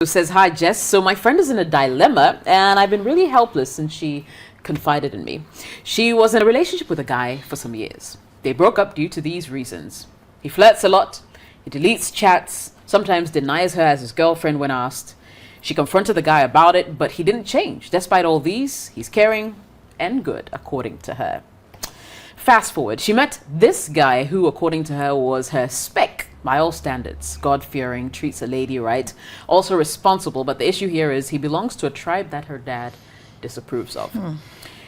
who says, "Hi, Jess. So my friend is in a dilemma, and I've been really helpless since she confided in me. She was in a relationship with a guy for some years. They broke up due to these reasons. He flirts a lot. He deletes chats, sometimes denies her as his girlfriend when asked. She confronted the guy about it, but he didn't change. Despite all these, he's caring and good, according to her. Fast forward, she met this guy who, according to her, was her spec by all standards. God-fearing, treats a lady right, also responsible, but the issue here is he belongs to a tribe that her dad disapproves of.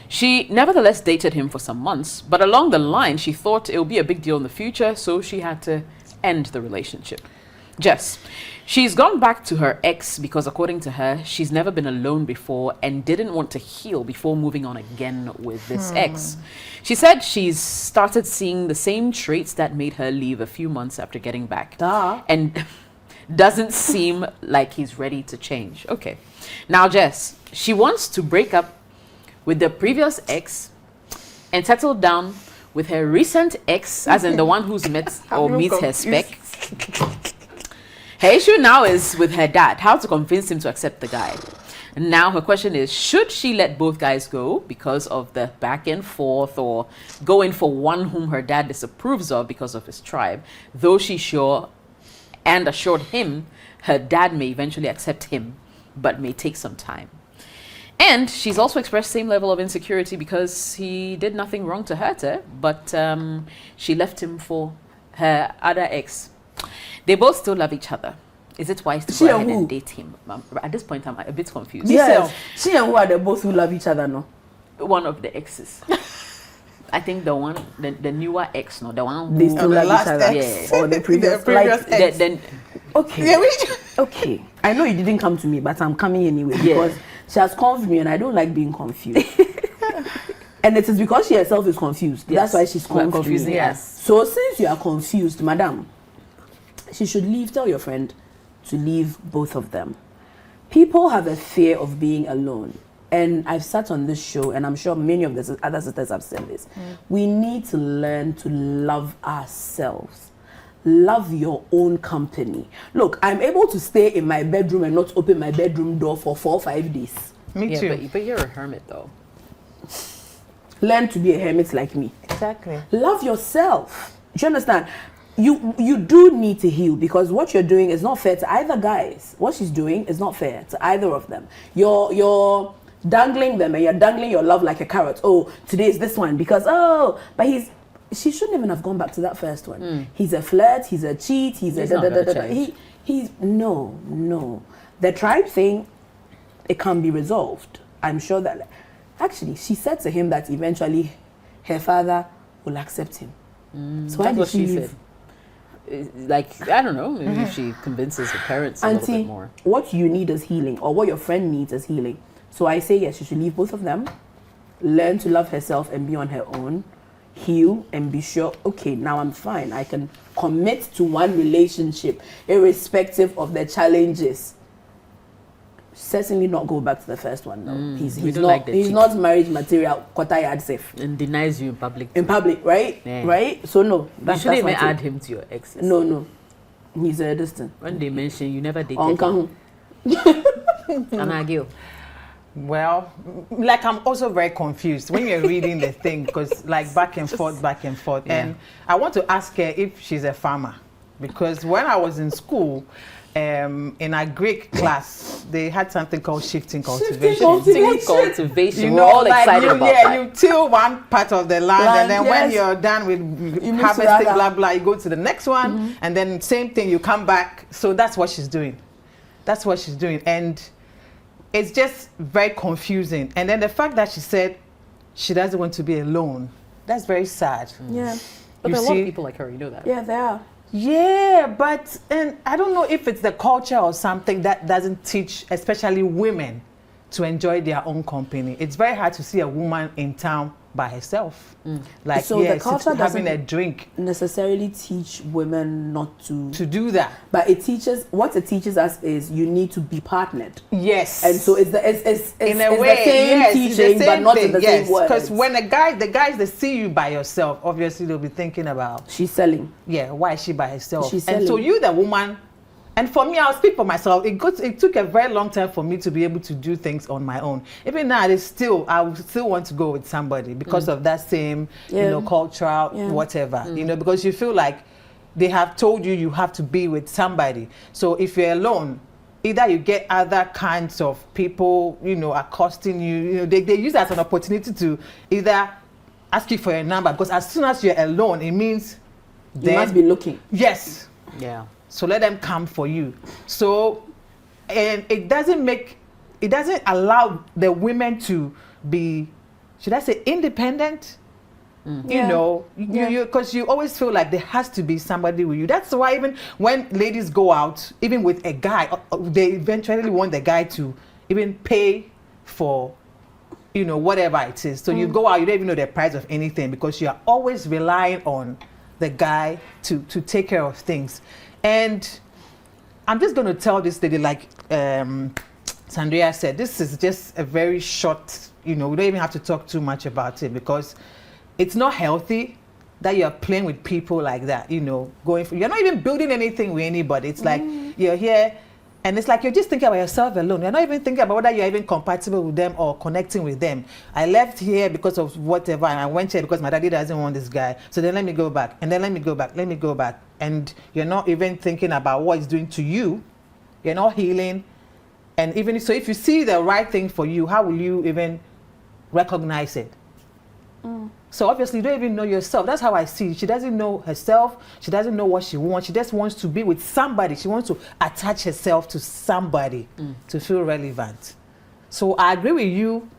She nevertheless dated him for some months, but along the line, she thought it would be a big deal in the future, so she had to end the relationship. Jess, she's gone back to her ex because, according to her, she's never been alone before and didn't want to heal before moving on again with this ex. She said she's started seeing the same traits that made her leave a few months after getting back. And doesn't seem like he's ready to change. Okay. Now, Jess, she wants to break up with the previous ex and settle down with her recent ex, as in the one who's met or meets her spec. Her issue now is with her dad, how to convince him to accept the guy. And now her question is, should she let both guys go because of the back and forth, or go in for one whom her dad disapproves of because of his tribe, though she's sure and assured him her dad may eventually accept him, but may take some time. And she's also expressed same level of insecurity because he did nothing wrong to hurt her, but she left him for her other ex. They both still love each other. Is it wise to go ahead and date him? At this point, I'm a bit confused. Yes. She and who are they both who love each other, no? One of the exes. I think the one, the newer ex, no, the one who... They still love each other? Yeah. Or the previous, ex. Okay. Okay. I know you didn't come to me, but I'm coming anyway because she has confused me and I don't like being confused. And it is because she herself is confused. Yes. That's why she's confusing us. So since you are confused, madam, she should leave. Tell your friend to leave both of them. People have a fear of being alone. And I've sat on this show, and I'm sure many of the other sisters have said this. We need to learn to love ourselves. Love your own company. Look, I'm able to stay in my bedroom and not open my bedroom door for 4 or 5 days. Me too. But you're a hermit, though. Learn to be a hermit like me. Exactly. Love yourself. Do you understand? You do need to heal, because what you're doing is not fair to either guys. What she's doing is not fair to either of them. You're dangling them, and you're dangling your love like a carrot. Oh, today is this one because but she shouldn't even have gone back to that first one. He's a flirt, he's a cheat, he's no. The tribe thing, it can be resolved. I'm sure that actually she said to him that eventually her father will accept him. So why did she leave? Like, I don't know, maybe if she convinces her parents a little bit more. What you need is healing, or what your friend needs is healing. So I say yes, she should leave both of them, learn to love herself and be on her own, heal and be sure, okay, now I'm fine. I can commit to one relationship irrespective of the challenges. Certainly not go back to the first one though. He's not marriage material, and denies you in public. In public, right? Yeah. Right? So no. You shouldn't even add him to your exes. No. He's a distant. When they mention you never dated him. And I Well, like, I'm also very confused when you're reading the thing, because like back and forth. Yeah. And I want to ask her if she's a farmer, because when I was in school, in our Greek class, they had something called shifting cultivation. You know, we're all excited about that. You till one part of the land and then when you're done with harvesting, blah, blah, you go to the next one, and then same thing, you come back. So that's what she's doing. And it's just very confusing. And then the fact that she said she doesn't want to be alone, that's very sad. Yeah. But there are a lot of people like her, you know that. Yeah, there are. Yeah, but and I don't know if it's the culture or something that doesn't teach, especially women, to enjoy their own company. It's very hard to see a woman in town by herself. Like, so the culture having a drink necessarily teach women not to do that. But it teaches us is you need to be partnered. Yes. And so it's in a way, the same teaching, but not in the same words. Because when the guys they see you by yourself, obviously they'll be thinking about she's selling. Yeah, why is she by herself? She's selling. And so you, the woman, And for me, I'll speak for myself. It took a very long time for me to be able to do things on my own. Even now, I would still want to go with somebody because of that same, cultural whatever. Because you feel like they have told you have to be with somebody. So if you're alone, either you get other kinds of people, accosting you. They use that as an opportunity to either ask you for your number, because as soon as you're alone, it means you must be looking. Yes. Yeah. So let them come for you. So, and it doesn't allow the women to be, should I say, independent? Because you always feel like there has to be somebody with you. That's why even when ladies go out, even with a guy, they eventually want the guy to even pay for, whatever it is. So you go out, you don't even know the price of anything, because you are always relying on the guy to take care of things. And I'm just going to tell this lady, like Sandria said, this is just a very short, we don't even have to talk too much about it, because it's not healthy that you're playing with people like that, you're not even building anything with anybody. It's like you're here, and it's like you're just thinking about yourself alone. You're not even thinking about whether you're even compatible with them or connecting with them. I left here because of whatever, and I went here because my daddy doesn't want this guy. So then let me go back, and then let me go back. And you're not even thinking about what it's doing to you. You're not healing. And even so, if you see the right thing for you, how will you even recognize it? So obviously you don't even know yourself. That's how I see it. She doesn't know herself. She doesn't know what she wants. She just wants to be with somebody. She wants to attach herself to somebody to feel relevant. So I agree with you.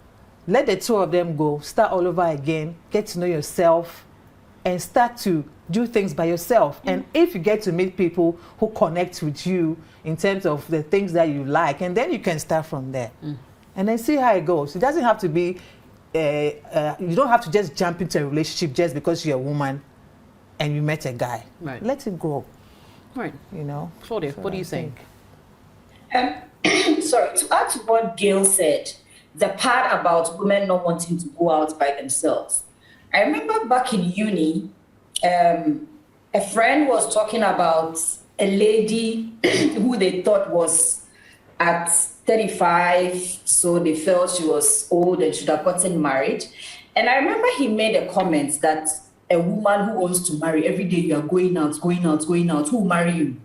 Let the two of them go. Start all over again. Get to know yourself and start to do things by yourself. And if you get to meet people who connect with you in terms of the things that you like, and then you can start from there. And then see how it goes. It doesn't have to be you don't have to just jump into a relationship just because you're a woman and you met a guy. Right. Let it grow. Right. Claudia, what do you think? Sorry, to add to what Gail said, the part about women not wanting to go out by themselves. I remember back in uni, a friend was talking about a lady who they thought was at 35, so they felt she was old and should have gotten married. And I remember he made a comment that a woman who wants to marry, every day you are going out, who will marry you?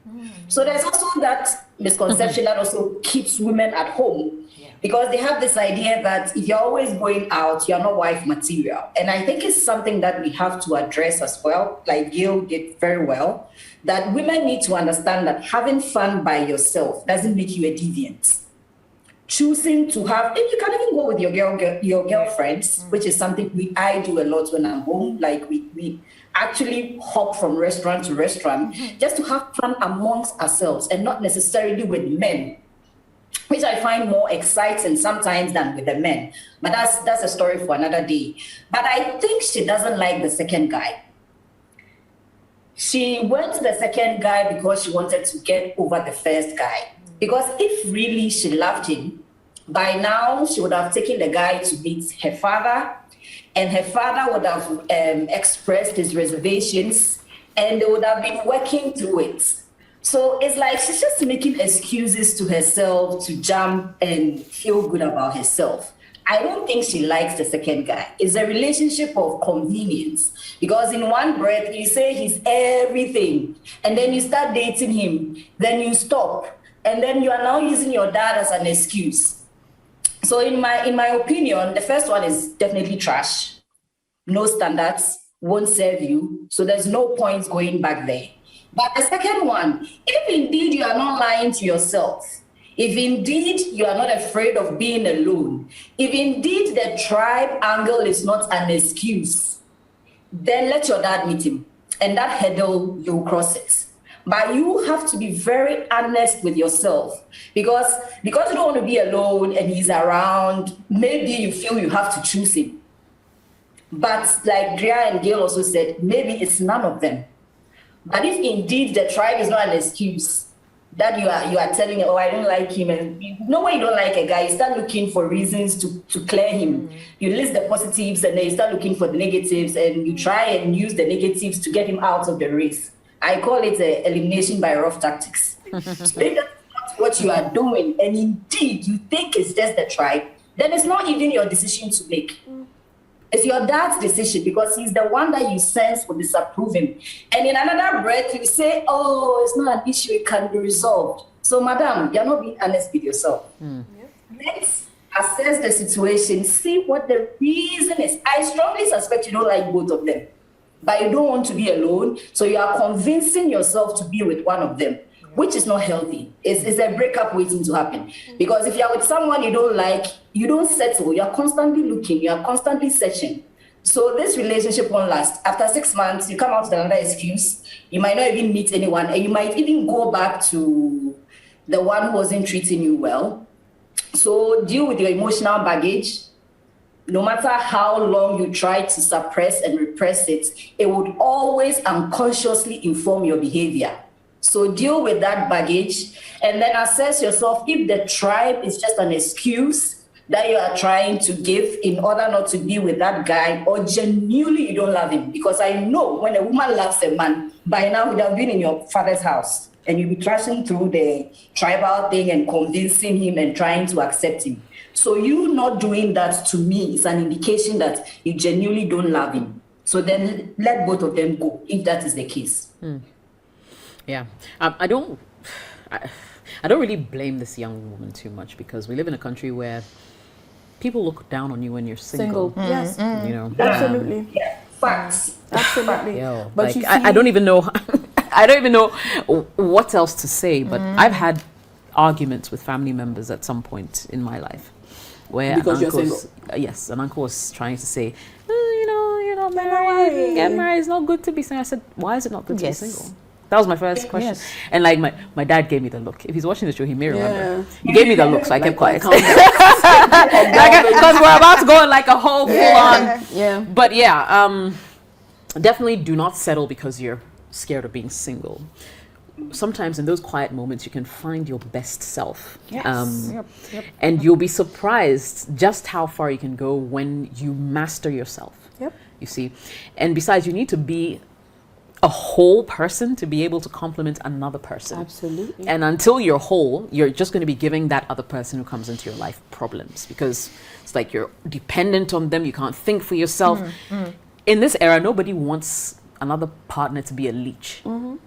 So there's also that misconception that also keeps women at home, because they have this idea that if you're always going out, you're not wife material. And I think it's something that we have to address as well, like Gail did very well, that women need to understand that having fun by yourself doesn't make you a deviant. Choosing to have, if you can even go with your girlfriends, which is something I do a lot when I'm home, like we actually hop from restaurant to restaurant, just to have fun amongst ourselves and not necessarily with men, which I find more exciting sometimes than with the men. But that's a story for another day. But I think she doesn't like the second guy. She went to the second guy because she wanted to get over the first guy. Because if really she loved him, by now she would have taken the guy to meet her father, and her father would have expressed his reservations, and they would have been working through it. So it's like she's just making excuses to herself to jump and feel good about herself. I don't think she likes the second guy. It's a relationship of convenience, because in one breath you say he's everything, and then you start dating him, then you stop. And then you are now using your dad as an excuse. So in my opinion, the first one is definitely trash. No standards, won't serve you. So there's no point going back there. But the second one, if indeed you are not lying to yourself, if indeed you are not afraid of being alone, if indeed the tribe angle is not an excuse, then let your dad meet him. And that hurdle, you'll cross it. But you have to be very honest with yourself, because you don't want to be alone and he's around, maybe you feel you have to choose him. But like Drea and Gail also said, maybe it's none of them. But if indeed the tribe is not an excuse, that you are telling, oh, I don't like him, and you know when you don't like a guy, you start looking for reasons to clear him. You list the positives and then you start looking for the negatives, and you try and use the negatives to get him out of the race. I call it elimination by rough tactics. So if that's not what you are doing, and indeed you think it's just the tribe, then it's not even your decision to make. It's your dad's decision because he's the one that you sense will disapprove him. And in another breath, you say, oh, it's not an issue, it can be resolved. So, madam, you're not being honest with yourself. Let's assess the situation, see what the reason is. I strongly suspect you don't like both of them, but you don't want to be alone. So you are convincing yourself to be with one of them, which is not healthy. It's a breakup waiting to happen. Because if you're with someone you don't like, you don't settle. You're constantly looking. You're constantly searching. So this relationship won't last. After 6 months, you come out with another excuse. You might not even meet anyone. And you might even go back to the one who wasn't treating you well. So deal with your emotional baggage. No matter how long you try to suppress and repress it, it would always unconsciously inform your behavior. So deal with that baggage and then assess yourself if the tribe is just an excuse that you are trying to give in order not to be with that guy, or genuinely you don't love him. Because I know when a woman loves a man, by now would have been in your father's house and you'll be trashing through the tribal thing and convincing him and trying to accept him. So you not doing that, to me, is an indication that you genuinely don't love him. So then let both of them go if that is the case. Yeah, I don't really blame this young woman too much because we live in a country where people look down on you when you're single. Yes. You know, Absolutely. Yeah, facts. Absolutely. Yo, But like, you see, I don't even know. I don't even know what else to say. But I've had arguments with family members at some point in my life where Because an you're uncle single. yes, an uncle was trying to say, you're not married. Get married. It's not good to be single. I said, why is it not good to be single? That was my first question. Yes. And like my dad gave me the look. If he's watching the show, he may remember. Yeah. He gave me the look, so I kept quiet. calm Because we're about to go on like a whole full on. Yeah. But yeah, definitely do not settle because you're scared of being single. Sometimes in those quiet moments, you can find your best self. Yes. And you'll be surprised just how far you can go when you master yourself. Yep. You see? And besides, you need to be a whole person to be able to complement another person. Absolutely. And until you're whole, you're just going to be giving that other person who comes into your life problems because it's like you're dependent on them. You can't think for yourself. In this era, nobody wants another partner to be a leech.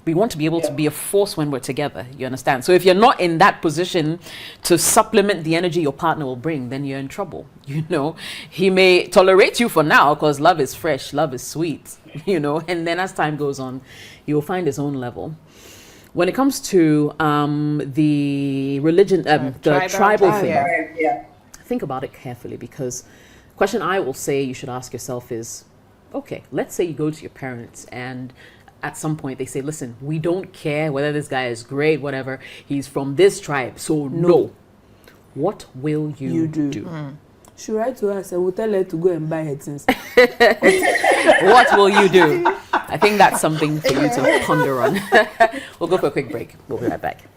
We want to be able to be a force when we're together. You understand? So if you're not in that position to supplement the energy your partner will bring, then you're in trouble. You know, he may tolerate you for now because love is fresh, love is sweet, you know, and then as time goes on, you'll find his own level. When it comes to the religion, the tribal thing, think about it carefully because the question I will say you should ask yourself is, okay, let's say you go to your parents and at some point they say, listen, we don't care whether this guy is great, whatever, he's from this tribe, so no. What will you do? She write to us and we'll tell her to go and buy her things. What will you do? I think that's something for you to ponder on. We'll go for a quick break. We'll be right back.